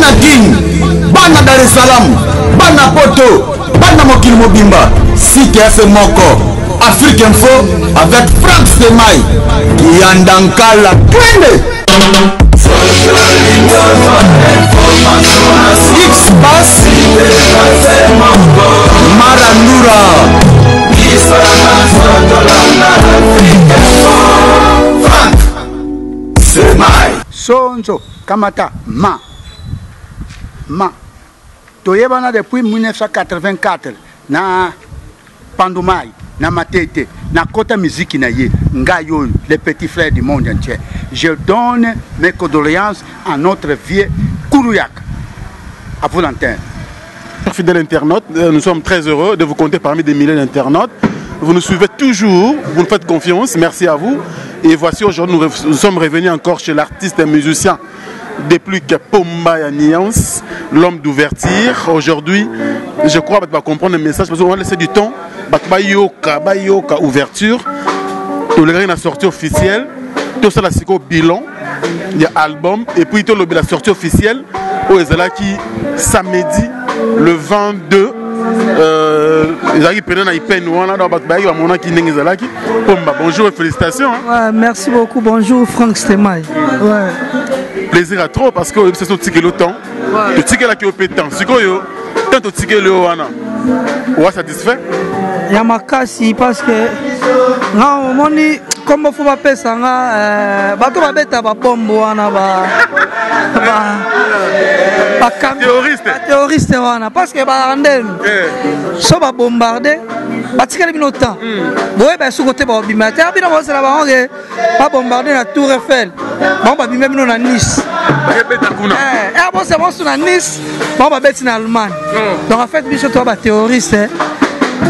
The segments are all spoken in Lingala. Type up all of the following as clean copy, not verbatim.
bana Guinée, bana Dar es Salaam, bana Poto, bana Mokili Mobimba, site FM Moko, Afrique Info avec Franck Stemai, Yandankala Twende. X-Pass Marandura Franck Stemai Sonzo Kamata Ma Toyebana depuis 1984 na Pandumai na Matete na Kota Musique na ye Ngayo, les petits frères du monde entier. Je donne mes condoléances à notre vieux Kourouyak. À vous l'antenne. Fidèles internautes, nous sommes très heureux de vous compter parmi des milliers d'internautes. Vous nous suivez toujours, vous nous faites confiance, merci à vous. Et voici aujourd'hui, nous sommes revenus encore chez l'artiste et musicien depuis que Pomba Niance, l'homme d'ouverture. Aujourd'hui, je crois que tu vas comprendre le message parce qu'on va laisser du temps. Bayoka ouverture. Tout le gars a sorti officielle. Tout ça, c'est au bilan. Il y a album. Et puis, tout la sortie officielle. Au Ezalaki, samedi, le 22. Bonjour et félicitations. Ouais, merci beaucoup. Bonjour Franck Stemai. Ouais. Plaisir à trop parce que c'est son ticket le temps. Le ticket là qui est au pétant. C'est quoi yo? Tant au ticket le wana. Ouais, satisfait? Il y a ma casse parce que non, moni comme il faut pas payer ça nga bato ba beta ba bombo wana ba terroriste wana parce que ba randel so ba bombarder batikali bino temps boye ba su côté ba bimata bino ba sala ba onge ba bombarder la Tour Eiffel bon ba bimé bino na Nice bon c'est bon sur na Nice bon ba beti na Allemagne donc en fait biso to ba terroriste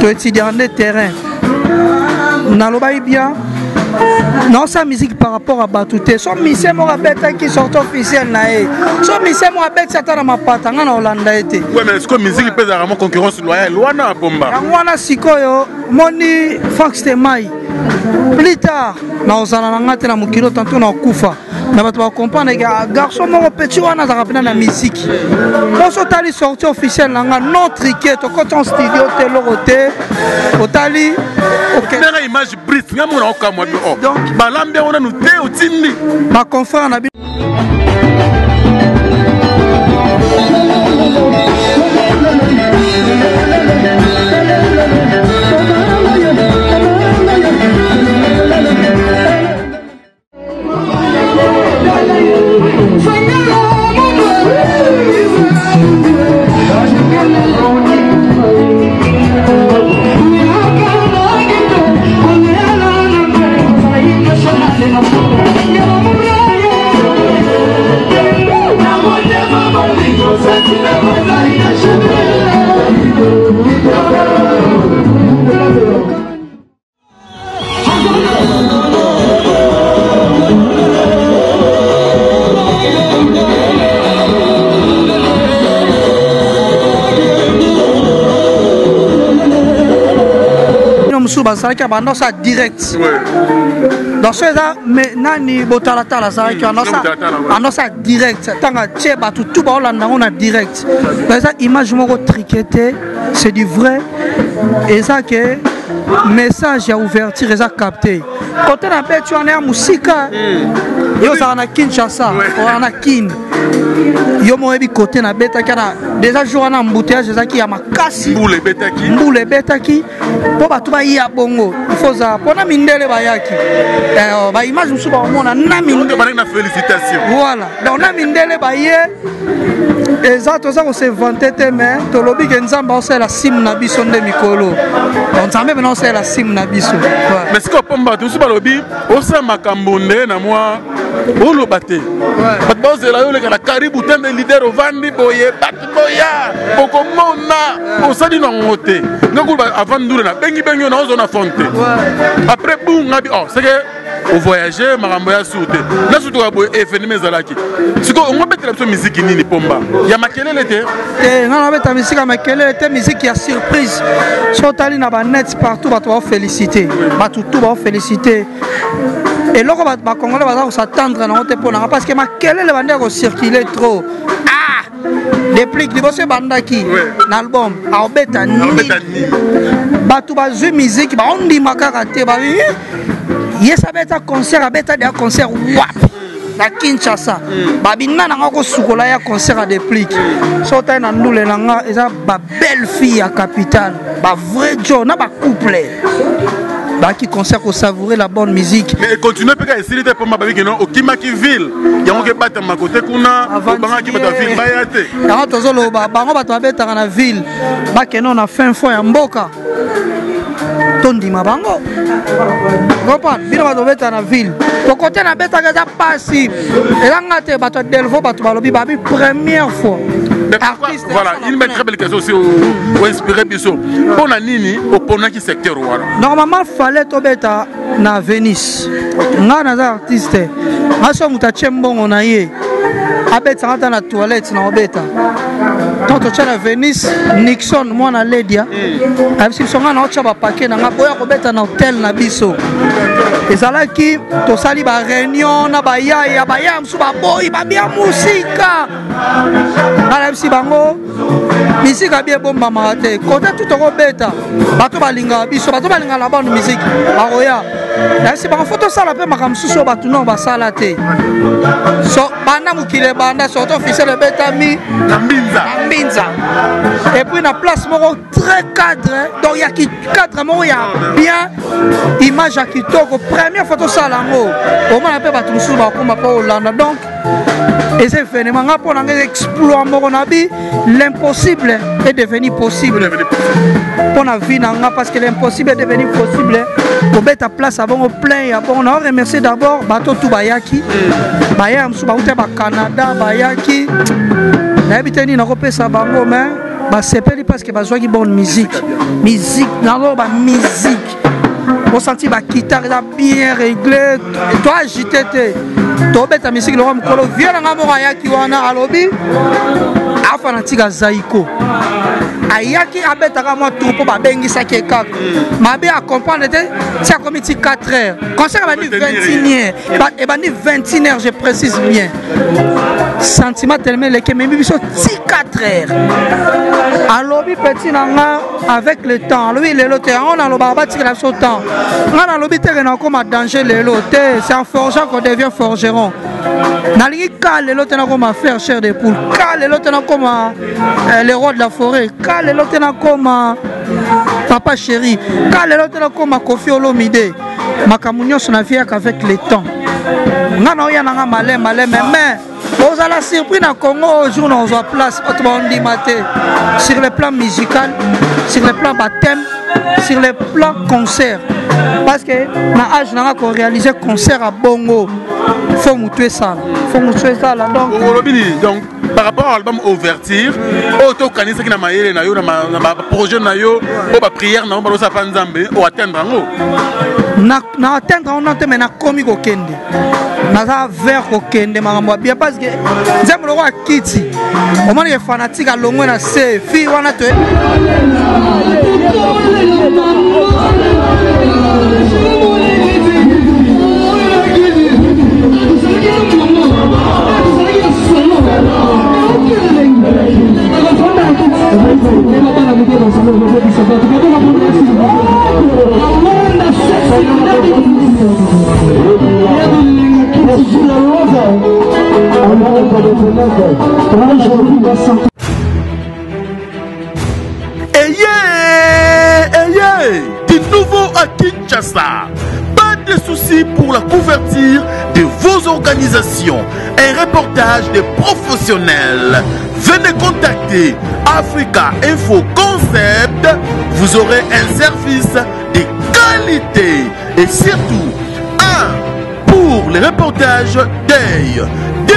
to étudiant de terrain nalobai bien. Non, sa musique par rapport à Batouté. Son mission m'a bête qui sort officiel nae. Son mission m'a bête ça dans ma patanga na Hollanda été. Ouais, mais est-ce que musique peut avoir concurrence loyale? Wana bomba. Wana sikoyo moni Franck Stemai. Plus tard, na ozana na ngate na mukilo tantôt na kufa. Na bato ba comprendre que garçon mon petit wana za rapena na musique. Quand so tali sortie officielle na nga non triqué to quand en studio te loroté. Otali OK. Na image brute ngamona okamwa bi o. Donc balambe on a nous té otindi. Ma confrère na Bazaraki abanda sa direct. Dans ce cas, mais nani botalata la saraki ando sa direct. Tanga tcheba tout ba olanda on a direct. Mais ça image moko triqueté, c'est du vrai et ça que message à ouverture et à capter. Quand on a fait tu en es à musika. Yo ça na Kinshasa, on a Kin. Yo mo ebi côté na beta kana déjà jour na embouteillage ça qui a makasi. Boule beta ki. Po ba tu ba ya bongo. Il faut ça pona mindele ba yaki. Ba image musu ba mona na mindele na félicitations. Voilà. Donc na mindele ba ye exact ça on s'est vanté mais to lobi ke nzamba on c'est la sim na biso nde mikolo. On nzambe maintenant c'est la sim na biso. Mais ce que pomba tout ba lobi o sa makambonde na moi o lo baté. Bat boze la yo le kana karibu tembe leader ovandi boye bat boya okomona o sa di na ngote. Ngakulu avant ndule na bengi bengi na ozona fonte. Après boum ngabi oh c'est que au voyager marambo ya soute. Na soute ka boye événement zalaki. Siko on mettre la musique nini pomba. Ya makelele te. Non na musique ya makelele te musique ya surprise. Sotali na ba net partout ba to féliciter. Ba tout ba féliciter. Et là, les Congolais vont s'attendre parce que ma quelle est le circuler trop. Ah! déplique liboso bandaki na album aobeta ni bato bazwi musique baondima kaka te ba yes abeta concert abeta de concert wap na Kinshasa babinga nanga ko sukola ya concert à déplique so ta na ndule nanga eza ba belle fille à capitale ba vrai jo na ba couple qui concert pour savourer la bonne musique. Mais continuez à essayer de prendre ma baby au Kimaki ville. Il y a un qui bat ma côté kuna, banga qui bat la ville bayate. Quand tozolo bango bato abeta na ville, ba keno na fin fond ya mboka. Tondi mabango. Comprendre, bino bato beta na ville. To côté na beta ga pasi. Elanga te bato delvo bato balobi babi première fois. Artiste, voilà, il met très belle question aussi au inspiré biso. Pour la nini au pona qui secteur voilà. Normalement fallait tobeta na Venise. Nga na artiste. Aso mutache mbongo na ye. Abeta ngata na toilette na obeta. Donc tu na Venise, Nixon moi na Ledia. Abisi songa na ocha ba paquet na nga boya kobeta na hôtel na biso. Ezalaki to sali ba réunion na ba ya msu ba boy ba bia musika. Ala msi bango musique bien bomba marate. Côté tout au beta. Bato balinga biso, bato balinga la bonne musique. Baroya. Là c'est ba photo sala pe makamsuso bato non ba sala te. So banda mukile banda surtout officiel de beta mi na Mbinza. Et puis na place moko très cadre. Donc il y a qui cadre moko ya bien image à kitoko. Première photo sala ngo. Au moins pe bato musu ba komba pa Hollande. Donc et c'est événement pour exploit l'impossible est devenu possible pour la vie parce que l'impossible est devenu possible pour mettre à place avant au plein on a remercié d'abord bateau tout bayaki bayam sous baute ba Canada bayaki n'habite ni na repé ça bango mais ba sepeli parce que bazwa ki bonne musique dans ba musique on sentit ba guitare bien réglé toi agité tobeta musique le roi mkolo vient nga mo ayaki wana alobi afana tika zaiko ayaki abeta ka mo troupeau ba bengisa ke kaka mabe a comprendre te ça comité 4 heures concert va 21h et ba 21h je précise bien sentiment tellement les que même biso 4 heures alobi petit nanga avec le temps lui le loté on a le baba tika la so temps on a lobi te na comme danger le loté c'est en forgeant qu'on devient forgeron nalingi kale loté na comme faire chair de poule kale loté na comme les rois de la forêt kale loté na comme papa chéri kale loté na comme Kofi Olomide makamunyo sona vie avec le temps ngana oya nanga malé mais vous allez surpris dans Congo au jour où on voit place sur le plan musical, sur le plan baptême, sur le plan concert. Parce que dans l'âge où on réalise concert à Bongo, il faut montrer ça. Donc, par rapport à l'album Ouverture, auto kanisa qui na maïle na yo na projet na yo, o prière na o sa panzambe o atteindre ngo. Na atteindre on te mena komi ko kende. Na za vers ko kende makambo bien parce que nzembo lo kwa kiti. O moni fanatique a longwe na se fi wana to. De nouveau à Kinshasa. Pas de soucis pour la couverture de vos organisations. Un reportage de professionnels. Venez contacter Africa Info Concept. Vous aurez un service de qualité. Et surtout, 1 pour les reportages Day. 2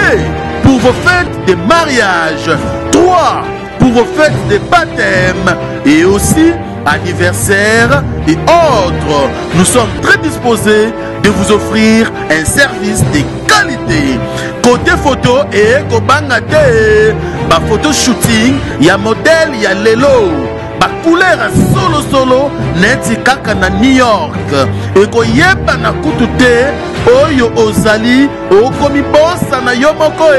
pour vos fêtes de mariage. 3 pour vos fêtes de baptême. Et aussi anniversaire et autres. Nous sommes très disposés de vous offrir un service de qualité. Côté photo et kobangate, ba photo shooting, ya modèle, ya lelo, ba couleur solo neti kaka na New York. Et ko yeba na kutute oyo ozali okomi bossa na yo moko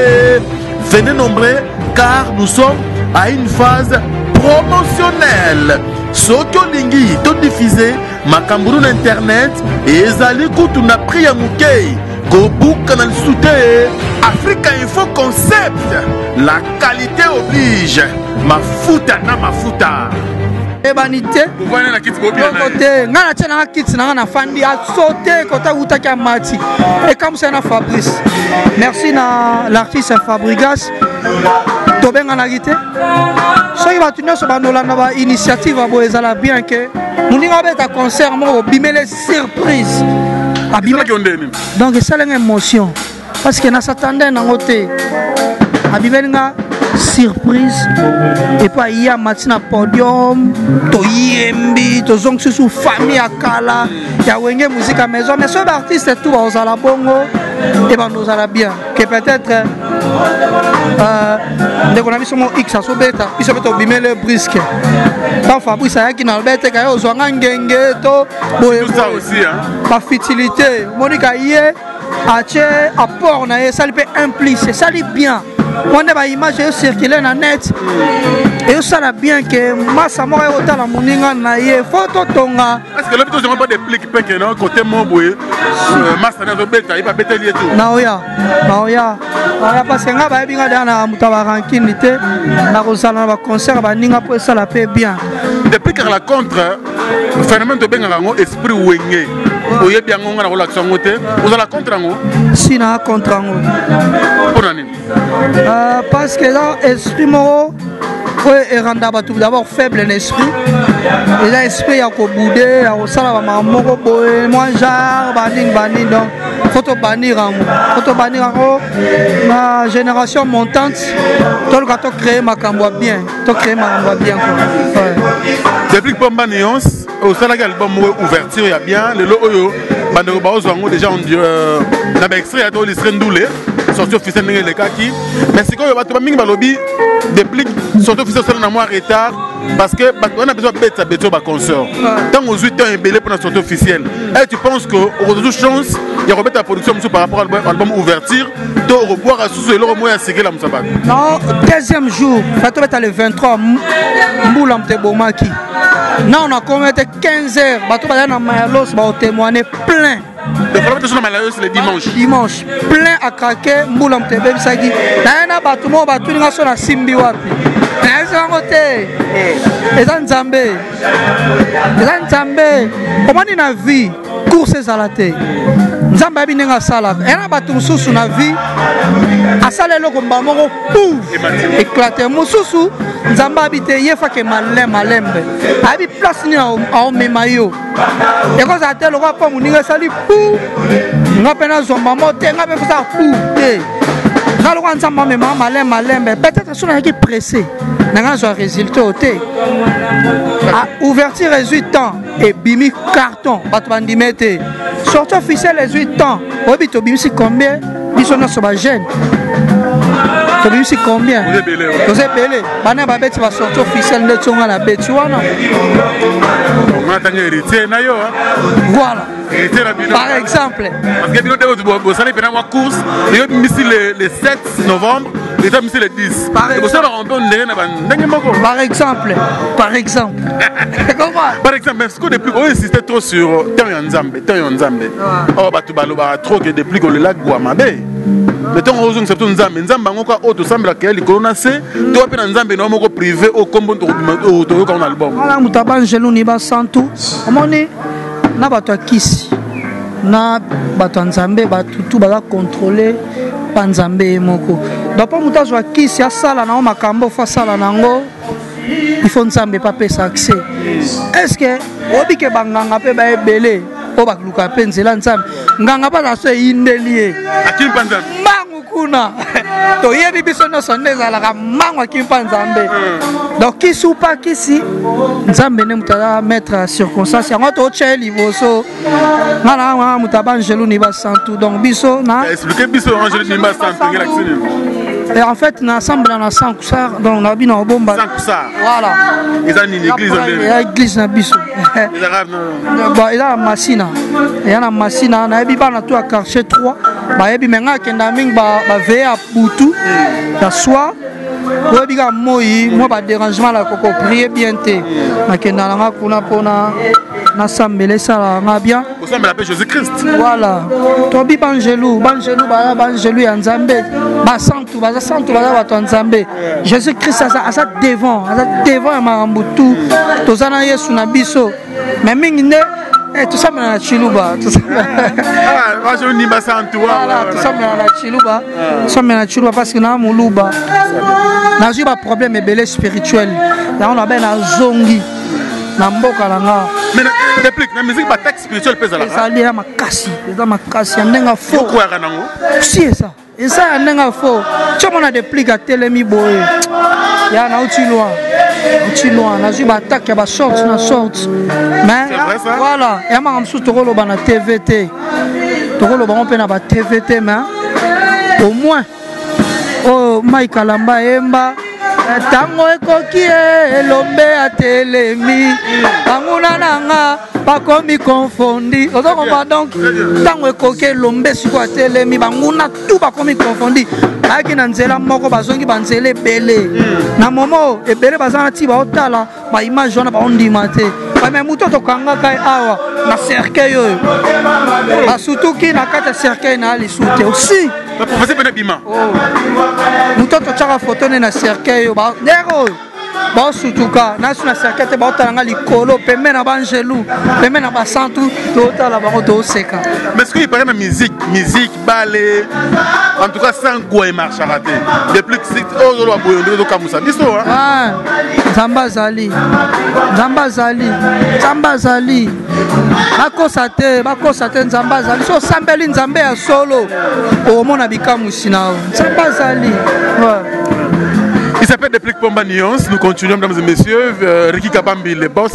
venez nombreux car nous sommes à une phase promotionnelle. Soki olingi to diffuser makamburu na internet ezali kutu na prix ya mukei kobuka na lisuté Africa Info Concept, la qualité oblige. Mafuta na mafuta ebanité vous na kit bobi côté ngana tena na kit na fandi a sauté côté utaki amati et comme c'est na Fabrice. Merci na l'artiste Fabrigas tobenga na gité soki batu nyonso bandolanda ba initiative abo ezala bien que muninga beta concert mo bimele surprise abimaki ondeni donc ça une émotion parce que na s'attendait na ngote abimelinga surprise et pas il y a matin podium to yembi to zong sous famille akala ya wenge musique à maison mais ce artiste tout aux ala bongo et ben nous ala bien que peut-être de qu'on a mis sur mon X à sobeta il se met au bimele brisque quand Fabrice a qui na bête ka yo zwanga ngenge to boye ça aussi hein pas futilité Monica yé ache apport na ça lui peut impliquer ça lui bien on a une image circulée dans net et ça l'a bien que massa moko autant la moninga na ye photo tonga est-ce que l'hôpital n'a pas de plique peke non côté moboye massa na beta il va beta lié tout na oya parce que nga ba binga dana mutaba rankinité na kozala na concert ba ninga pour ça la paix bien depuis que la contre phénomène de benga ngo esprit wenge oye bien ngo na relaxation ngote vous la contre ngo si na contre ngo pour nani parce que là esprit mo et rendre d'abord faible l'esprit et là esprit à ko boudé à sala ba mamoko boy moi genre bani donc photo bannir en ma génération montante tout le gâteau créer ma cambo bien quoi depuis Pomba Néance au sala album ouverture ya bien le oyo bando ba ozango déjà on na ba extrait to l'istre ndoulé sorti officiel ndenge lekaki mais sikoyo bato bamingi balobi depuis sorti officiel na moi retard parce que on a besoin de beto ba concert tant aux 8 ans embellé pour la sortie officielle et tu penses que au retour chance il y a remettre la production par rapport à l'album ouverture to revoir à sous le moyen ségué la musabat non deuxième jour fato beta le 23 mbula mtebomaki non on a commetté 15 heures bato ba na malos ba témoigner plein le problème c'est malheureusement le dimanche plein à craquer mbula mtebe bisaki na bato mo bato ninga so na simbi wapi na ngote eza nzambe comment ni na vie course ezalate nzambe abi ninga sala ena bato mususu na vie asala eloko mbamoko pouf éclater mususu nzambe abite yefa ke malembe abi place ni aomema yo ekozala te lokwa mpo moninga esali pouf nga mpe nazomba mo te nga mpe fosala pouf te nga lokwa nzambe amema malembe peut-être so nayaki pressé nanga nazwa résultat o te ouverture 18 ans ebimi carton bato bandime te sortie officielle 18 ans oyebi tobimisi combien biso nyonso bagene tobimisi combien toza ebele bana babeti basortie officielle nde tionga na beti wana voilà par exemple parce que bino te bosali pena mwa course eyebimisi le 7 novembre déjà monsieur le 10 par exemple par exemple parce que depuis on insistait trop sur Tayo Nzambe oh batu baloba trop que depuis que le lac Guamabe le temps aux autres c'est Nzambe ngoko auto sambela ke likolo na se to pe na Nzambe no moko privé au kombo to ko na album ala mutabanjelu ni ba santu omoni na bato akisi na bato Nzambe bato tout ba contrôler pa Nzambe moko donc pour mutazo akisi asala na makambo fa sala nango il faut Nzambe pas pesa accès est-ce que obi ke banganga pe ba ebele o ba luka pe nzela Nzambe nganga ba na so indelie akimpa Nzambe mangu kuna to yebi biso no sonne zala ka mangu akimpa Nzambe donc kisi ou pas kisi Nzambe ne mutala mettre circonstance yango to cheli boso ngana mutabangelu ni ba santu donc biso na expliquer biso angelu ni ba santu ngela et en fait na ensemble na 100 kusar donc na bino bomba 100 kusar voilà ils ont une église en église na biso les arabes bon il a masina na yebi bana to a quartier 3 bayebi me nga kenda mingi baveye ya butu ya soir oyebi kaka moi mwa badérangement la koko prie bien te nakenda nanga kuna mpona nasambela esala nga bien osambela mpe Jésus Christ voilà tobi banjelu baza banjelu ya nzambe basantu baza bato ya nzambe Jésus Christ aza devant ya makambo tu toza na Yesu na biso me mingi nde tosambela na chiluba tosambela na chiluba parce que na moluba nazwi baproblème ebele spirituel yango nabe nazongi na mboka na nga réplique na musique ba texte spirituel pesa la ezali ya makasi ya ndenga fo si eza ya ndenga fo tiomona déplique atelemi boye ya nauti loin nazwi baatake ya basorte na sorte mais voilà yamaka mosusu tokoloba na tv te tokoloba ngo mpe na ba tv te mais au moins oyo Mike Alamba yemba tango ekoki elombe atelemi banguna nanga bakomi confondi ozokomba donc tango ekoki elombe siko atelemi banguna tu bakomi confondi bayaki na nzela moko bazongi banzela ebele na momo ebele baza na ti baotala baimage wana baondima te me moto tokangaka awa na cercueil oyo basutuki na kati ya cercueil na lisu te aussi moto totiaka foto ne na cercueil oyo ndenge oyo baosutuka nasu na cercueil te baotalanga likolo pembe na banjelu pembe na basantu tootala bango tooseka mais ce qu'il paraît na musique ballet en tout cas sans quoi il marchera te depuis que c'est ozolo boyondo to kamusa biso nzambe azali bakosa te nzambe azali so osambeli nzambe ya solo omona bikamusi nao nzambe azali Il s'appelle Déplique Pomba Nuance. Nous continuons, mesdames et messieurs. Ricky Kabambi, les boss,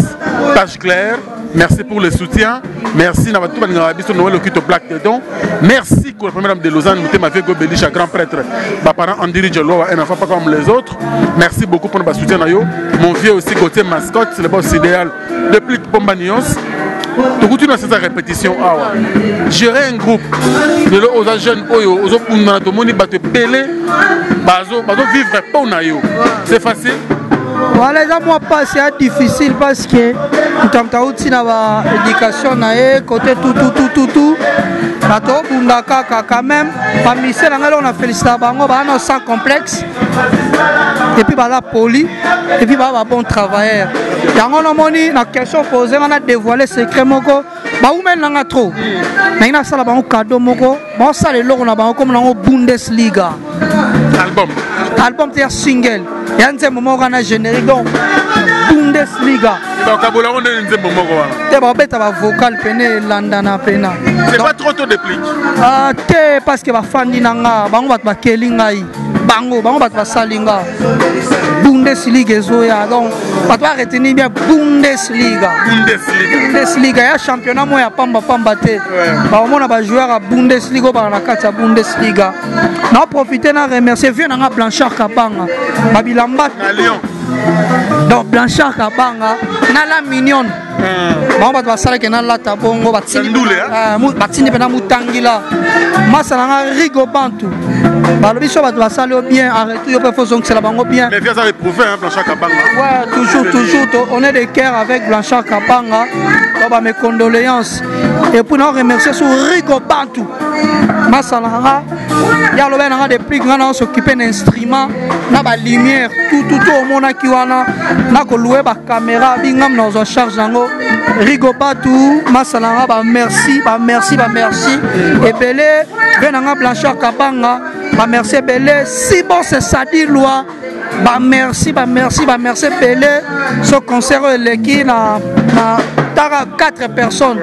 Page Claire. Merci pour le soutien. Merci Navatou Bangabiso Noël Okito Black Dedon. Merci pour la première dame de Lausanne, Mouté Mafé Gobelisha, grand prêtre. Ma parent Andiri Djolo, un enfant pas comme les autres. Merci beaucoup pour notre soutien. Mon vieux aussi, côté mascotte, c'est le boss idéal. Déplique Pomba Nuance. Tu continues à cette répétition. Gérer un groupe de jeunes, vivre pour nous. C'est facile. Voilà, moi pas c'est difficile parce que tout aussi na éducation na côté tout bato bundaka quand même parmi ceux là on a félicité bango bana sans complexe et puis bala poli et puis bala bon travailleur yango na moni na question posée on a dévoilé secret moko ba umen nanga trop mais na sala bango cadeau moko ba sala loko na bango comme na Bundesliga album c'est single et un des moments on a générique donc Bundesliga vocal pene landana pena c'est pas trop tôt déplique te parce que ba fandi nanga bango bat kelingai bango bat salinga Bundesliga ezoya donc bat va retenir bien Bundesliga ya championnat mo ya pamba te ba mona ba joueur à Bundesliga ba na kati ya Bundesliga na profiter na remercier vieux nanga Blanchard Kabanga babilamba na Lyon donc Blanchard Kabanga na la mignonne bango bato basalaki na lata bongo batindi pena mutangila masa nanga Rigo Bantu balobi so bato basali bien arrêté yo pe faut zonkisela bango bien mais viens ça éprouver Blanchard Kabanga ouais toujours on est de cœur avec Blanchard Kabanga donc mes condoléances et puis on remercier sur Rigo Bantu masa nanga ya lobe nanga depuis nga na s'occuper d'instrument na ba lumière tout au mona ki wana na ko louer ba caméra bingam na zo charge nango Rigo Bantu masa nanga ba merci et belé venanga Blanchard Kabanga ba merci belé si bon c'est ça dit loi ba merci belé ce concert eleki na tara 4 personnes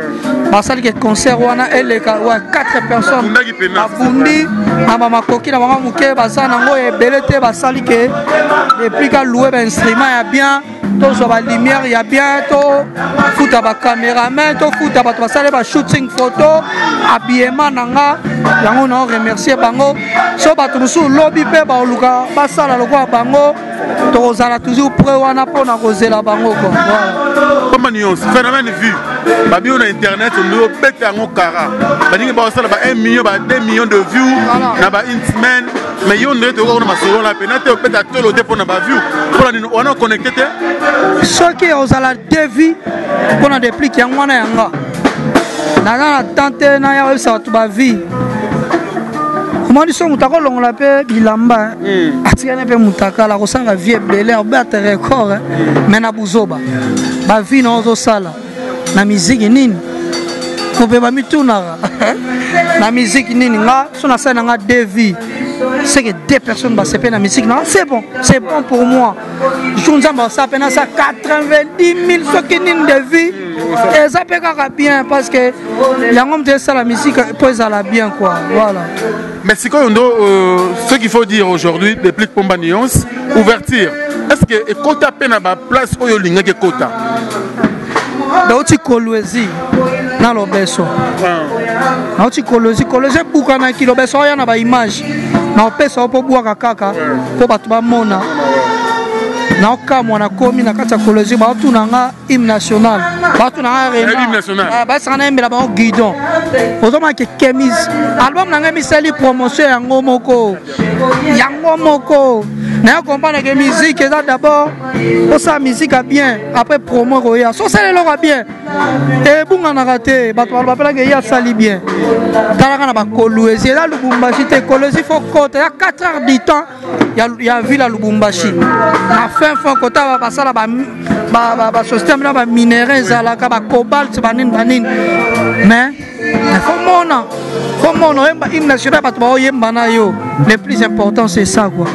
basali ke concert wana eleka wa 4 personnes babundi na bamakoki na bango muke baza nango ebele te basali ke depuis ka louer ba instrument ya bien to so ba lumière ya bien to futa ba caméraman to futa bato basali ba shooting photo habillement nanga yango na remercier bango so bato musu lobby pe ba luka basala lokwa bango to ozala toujours prêt wana pona kozela bango quoi voilà comme nuance phénomène vu babi on a internet on doit bête en cara baningi ba sala ba 1 million ba 2 millions de views na ba une semaine mais yo ndete ko na masolo la penate o bête tolo te pour na ba view pour on a connecté ce qui aux ala devis pour na déplique yang wana yanga na tante na ya ça tu ba vie comment ils sont mutako longola pe bilamba atikane pe mutaka la kosanga vie belé obate record mais na buzoba ba vie na ozo sala na musique nini ko pe ba mituna na musique nini nga sona sana nga devi c'est que deux personnes bah c'est pas la musique non c'est bon pour moi je nous avons ça peine ça 90 000 ce qui nini de vie et ça peut bien parce que y a un homme de ça la musique peut ça la bien quoi voilà. Mais c'est quoi ce qu'il faut dire aujourd'hui des plus de Pomba Nuance ouverture est-ce que Kota peine à ma place où il y a Kota donc tu Kolwezi na lobeso na tu Kolwezi buka na ki lobeso ya na ba image na pesa po buka kaka po batu ba mona na okamwa na komi na kati ya Kolwezi ba tu na nga hymne national ba tu na nga rema ba sana mbela ba guidon ozoma ke kemis album na nga misali promotion yango moko na comprendre que musique est d'abord pour ça musique a bien après promo roya so ça le a bien et bunga na raté ba to ba pela que ya sali bien talaka na ba Kolwezi là Lubumbashi te Kolwezi faut côté ya 4 heures du temps ya ville à Lubumbashi na fin kota ba sala ba système là ba minéraux za ka ba cobalt ba nini mais faut mon hymne national ba to yemba na yo le plus important c'est ça quoi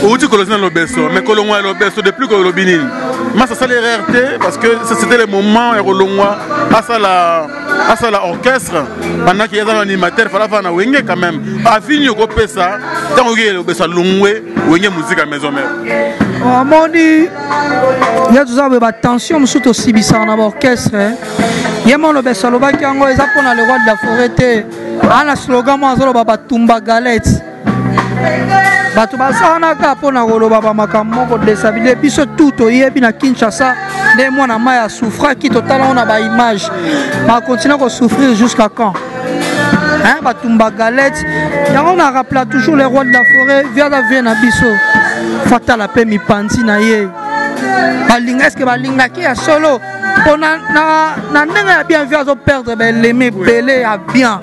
où tu Kolwezi dans l'obeso mais Kolongwa l'obeso depuis que l'obinine mais ça les raretés parce que c'était le moment et Kolongwa à ça la orchestre pendant qu'il y a un animateur fallait faire na wenge quand même à finir ko pesa tant que l'obeso longwe wenge musique à maison mère mon dit il y a toujours ba tension surtout aussi bizarre dans l'orchestre il y a mon l'obeso lo ba kango eza pona le roi de la forêt te ana slogan mo azolo ba tumba galette bato basanaka mpona koloba bamakambo moko desabile biso tout toyebi na Kinshasa nde mwana mai asouffraki totala ona baimage bakontinue kosouffrir jusqu'à quand batumba galette yango na rappela toujours le roi de la forêt viada vie na biso fatala mpe mipanzi na ye balinga eske balingaki ya solo mpo na ndenge ya bien vi azoperdre baeleme ebele ya bien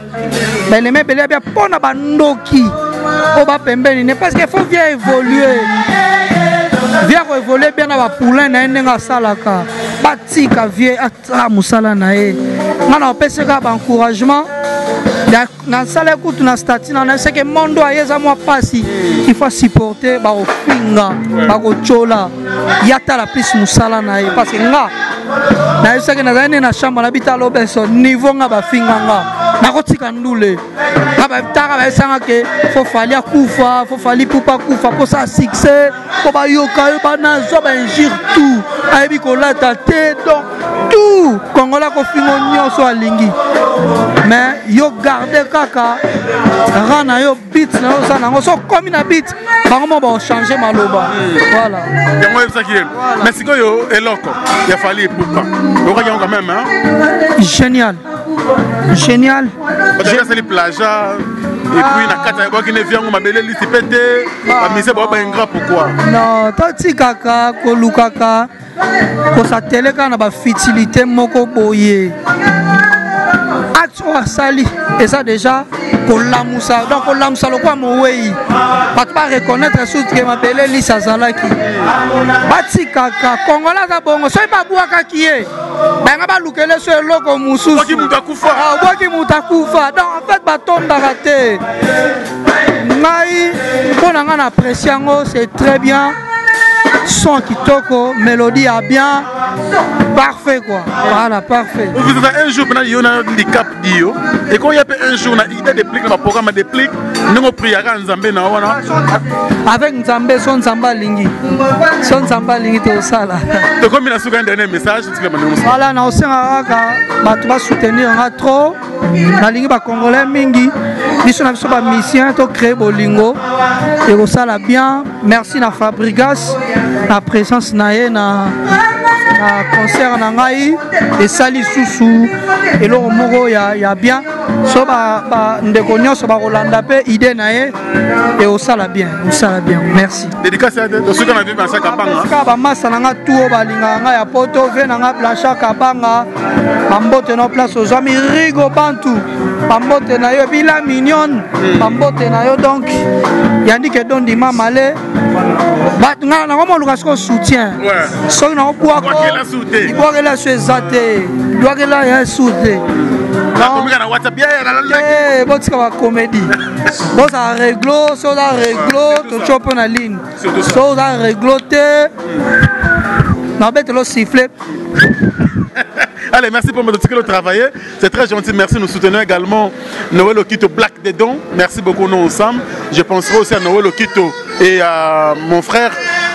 baeleme ebele ya bien mpo na bandoki o ba pembeni ne parce qu'il faut bien évoluer bien évoluer bien na ba poulain na ndenga salaka batika vie ata musala na ye ngana opeseka ba encouragement na sala kutu na statut na c'est que mondo ayeza moi pasi il faut supporter ba ofinga ba ko chola yata la plus musala na ye parce que nga na yesa que na zane na chambre na bitalo beso niveau nga ba finga nga na kotika ndule aba taka ba sanga ke faut fallait kufa faut fallait poupa kufa pour ça succès pour ba yoka ba na zo ba injure tout ayebi ko la tête donc tout kongola ko fingo nyonso alingi mais yo garder kaka rana yo beat na yo sana ngo so comme na beat bango ba changer maloba voilà yango ça qui mais siko yo eloko ya fallait poupa donc yango quand même génial c'est les plagiats et puis na kata ba ki ne viango mabele li tipete ba mise ba ingra pourquoi non toti kaka ko lukaka ko sateleka na ba futilité moko boye atwa sali et ça déjà ko lamusa donc ko lamusa lo kwa moweyi pas reconnaître surtout que mabele li sazalaki bati kaka kongola za bongo so ba buaka kiye banga ba lukele so eloko mususu boki mutakufa donc en fait batonda raté ngai pona nga na apprécier ngo c'est très bien son kitoko mélodie a bien parfait quoi voilà parfait vous avez un jour pendant il y a un handicap dio et quand il y a un jour na idée de plique le programme de plique nous prier à Nzambe na wana avec Nzambe son Nzamba lingi to sala to comme na suka dernier message voilà na osenga ka batu ba soutenir nga trop na lingi ba congolais mingi biso na biso ba mission to créer bolingo et ko sala bien merci na Fabrigas la présence na ye na na concert na ngai esali susu eloko moko ya bien so ndeko nyonso bakolanda mpe idée na ye e osala bien merci dédicace à tous ceux qui ont vu Blanchard Kabanga ka bamasa na nga tu oyo balingaka ngai ya poto ve na nga Blanchard Kabanga bambote na place ozwami rigo bantu bambote na yo bila mignon bambote na yo donc yandike dondima male nga nakomoluka siko soutien soki nakobwako ibwakela so eza te ibwakela ya su te botika bacomédie bozala reglo so oza reglo totyo mpo na ligne so oza reglo te nabetelo siffle. Allez, merci pour me dire que le travailler. C'est très gentil. Merci. Nous soutenons également Noël Okito Black des Dons. Merci beaucoup, nous ensemble. Je penserai aussi à Noël Okito et à mon frère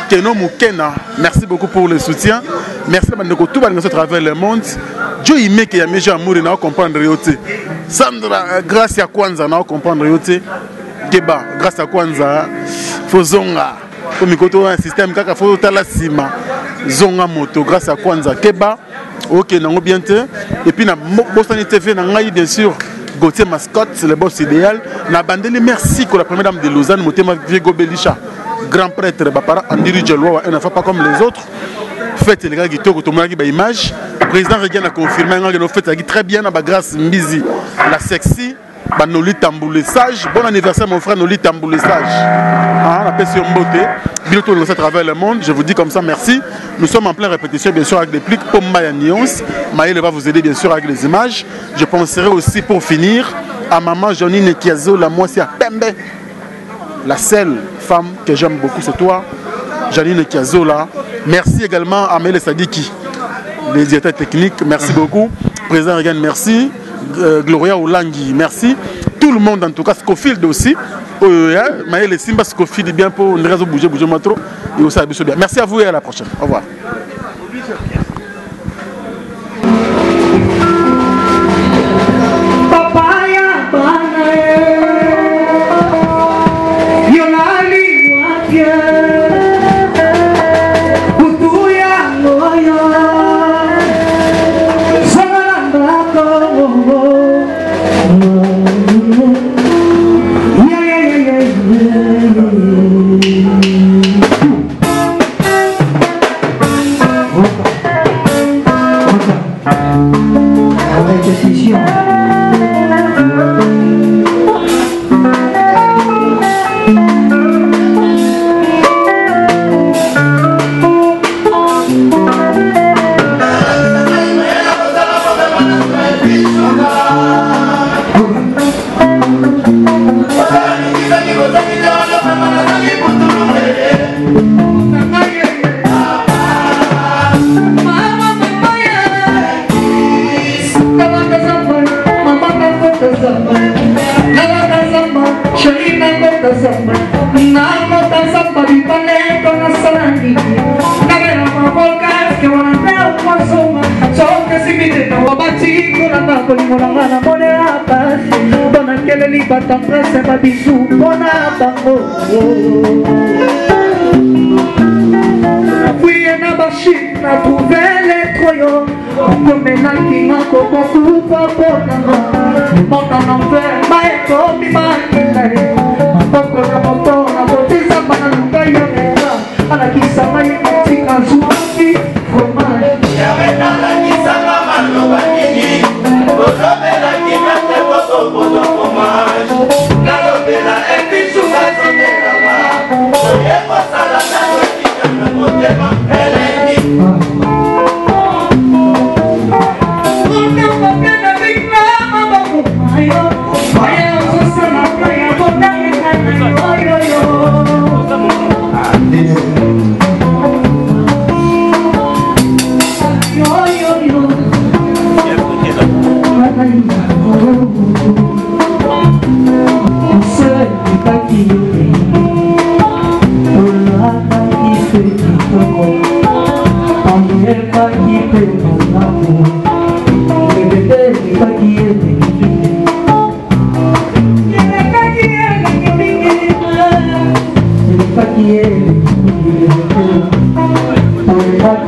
Keno Mukena. Merci beaucoup pour le soutien. Merci à tout le monde à travers le monde. Dieu il met qu'il y a mes gens amour et n'a comprendre yoté. Sandra, grâce à Kwanza, n'a comprendre yoté. Keba, grâce à Kwanza, faut zonga. Faut mikoto un système kaka faut tala sima. Zonga moto grâce à Kwanza Keba. Ok, non bien te. Et puis na Boston TV na ngai bien sûr. Gauthier Mascotte, c'est le boss idéal. Na bandeli merci pour la première dame de Lausanne, Motema Viego Belisha, grand prêtre Bapara Andiri Djelwa, un enfant pas comme les autres. Faites les gars qui tournent autour de l'image. Le président Regan a confirmé que nous faisons très bien, grâce Mbizi, la sexy. Noli Tamboulé sage. Bon anniversaire mon frère Noli Tamboulé sage. On appelle sur Mboté. Bientôt nous à travers le monde. Je vous dis comme ça merci. Nous sommes en pleine répétition bien sûr avec des plics pour Maya Nuance. Maëlle va vous aider bien sûr avec les images. Je penserai aussi pour finir à maman Janine Kiazo, la moitié à Pembe. La seule femme que j'aime beaucoup c'est toi, Janine Kiazo là. Merci également à Maëlle Sadiki, les directeurs techniques. Merci beaucoup. Président Regan, merci. Gloria Olangi, merci. Tout le monde en tout cas, Scofield aussi. Maëlle Simba Scofield bien pour une raison bouger moi trop. Et aussi à bien. Merci à vous et à la prochaine. Au revoir.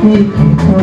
Thank you.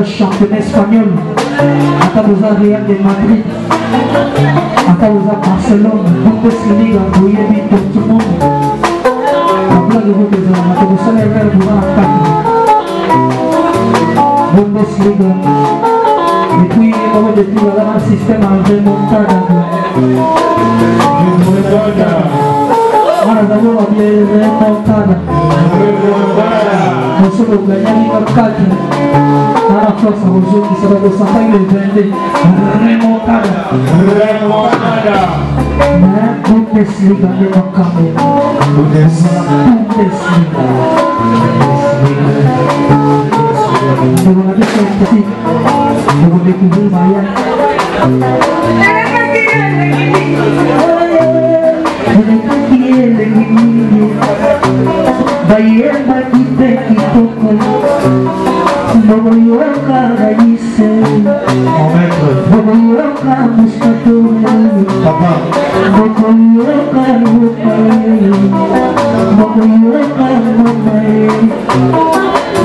Championnat espagnol, à Real de Madrid, à Barcelone, Bundesliga, Boyebi, pour tout le monde. Après le groupe des hommes, à commencer les rêves pour la Bundesliga. Et puis, depuis là, le système a remonté. Voilà, d'abord, on est remonté. Nous sommes gagnés par 4. À la force, ça va vous sentir le 22. Remontada. Bundesliga de Maccabi. Bundesliga. Nous avons des petits. Nous avons découvert Maya.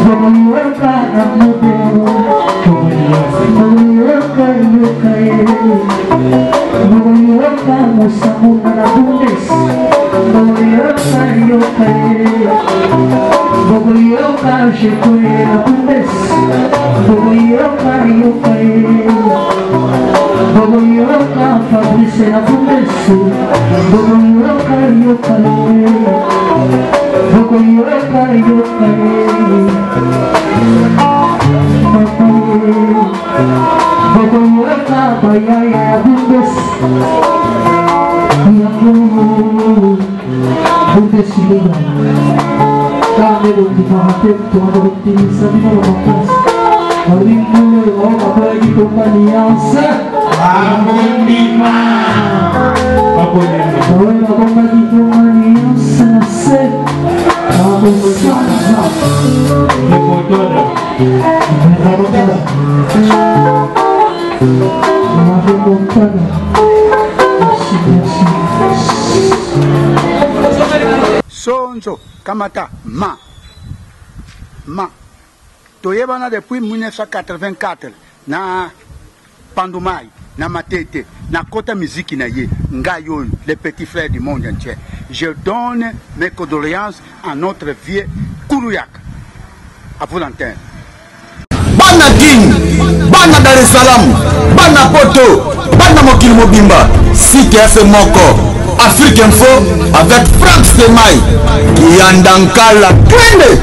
Bogoyoka amodeo Bogoyoka yokaye Bogoyoka musamuna na bundes Bogoyoka yokaye Bogoyoka shekoye na bundes Bogoyoka yokaye Bogoyoka Fabrice na bundes Bogoyoka yokaye Bogoyoka yokaye Bogoyoka bayaya bundes Bundesliga Kami berdimahatip Tuhan beroptimisme di dalam atas Hari mulai orang bagi kompaniansa Amun lima Amun lima Orang bagi kompaniansa Nasib Amun sana Lepotoda Lepotoda Lepotoda Sonzo Kamata Ma Toyebana depuis 1984 na Pandumai na Matete na Kota Musique na ye Ngayoyo les petits frères du monde entier. Je donne mes condoléances à notre vieux Kourouyak. À vous l'antenne. Bana King, Bana Dar es Salaam, Bana Poto, Bana Mokil Mobimba, CTF Moko, Afrique Info avec Franck Semaï, Kiandankala, Twende.